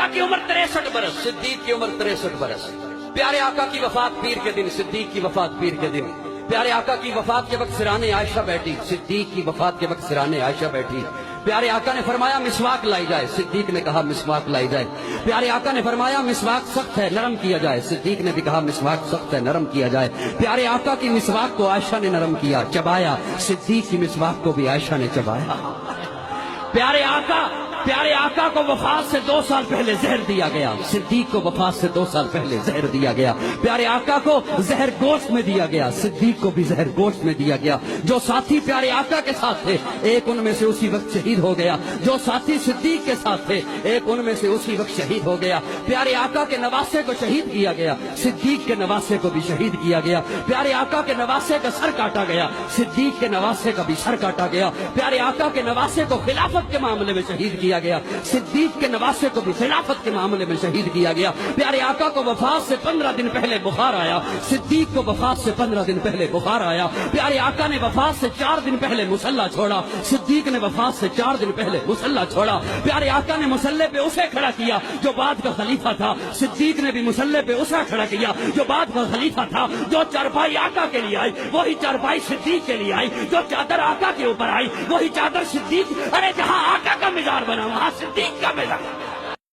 آقا کی عمر 63 برس، صدیق کی عمر 63 برس۔ پیارے آقا کی وفات پیر کے دن، صدیق کی وفات پیر کے دن۔ پیارے آقا کی وفات کے وقت سرانے عائشہ بیٹھی، صدیق کی وفات کے وقت سرانے عائشہ بیٹھی۔ پیارے آقا نے فرمایا مسواک لائی جائے، صدیق نے کہا مسواک لائی جائے۔ پیارے آقا نے فرمایا مسواک سخت ہے، نرم کیا جائے، صدیق نے بھی کہا مسواک سخت ہے، نرم کیا جائے۔ پیارے آقا کی مسواک کو عائشہ نے نرم کیا، چبایا، صدیق کی مسواک کو بھی عائشہ نے چبایا۔ پیارے آقا کو وفات سے 2 سال پہلے زہر دیا گیا، صدیق کو وفات سے 2 سال پہلے زہر دیا گیا۔ پیارے آقا کو زہر گوشت میں دیا گیا، صدیق کو بھی زہر گوشت میں دیا گیا۔ جو ساتھی پیارے آقا کے ساتھ تھے ایک ان میں سے اسی وقت شہید ہو گیا، جو ساتھی صدیق کے ساتھ تھے ایک ان میں سے اسی وقت شہید ہو گیا۔ پیارے آقا کے نواسے کو شہید کیا گیا، صدیق کے نواسے کو بھی شہید کیا گیا۔ پیارے آقا کے نواسے کا سر کاٹا گیا، صدیق کے نواسے کا بھی سر کاٹا گیا۔ پیارے آقا کے نواسے کو خلافت کے معاملے میں شہید کیا گیا، صدیق کے نواسے کو بھی خلافت کے معاملے میں شہید کیا گیا۔ پیارے آقا کو وفات سے 15 دن پہلے بخار آیا، صدیق کو وفات سے 15 دن پہلے بخار آیا۔ پیارے آقا نے وفات سے 4 دن پہلے مصلی چھوڑا، صدیق نے وفات سے 4 دن پہلے مصلی چھوڑا۔ پیارے آقا نے مصلی پہ اسے کھڑا کیا جو بعد کا خلیفہ تھا، صدیق نے بھی مصلی پہ اسے کھڑا کیا جو بعد کا خلیفہ تھا۔ جو چارپائی آقا کے لیے آئی وہی چارپائی صدیق کے لیے آئی، جو چادر آقا کے اوپر آئی وہی چادر صدیق۔ ارے جہاں آقا کا مزار بنا وہاں صدیق کا مزار۔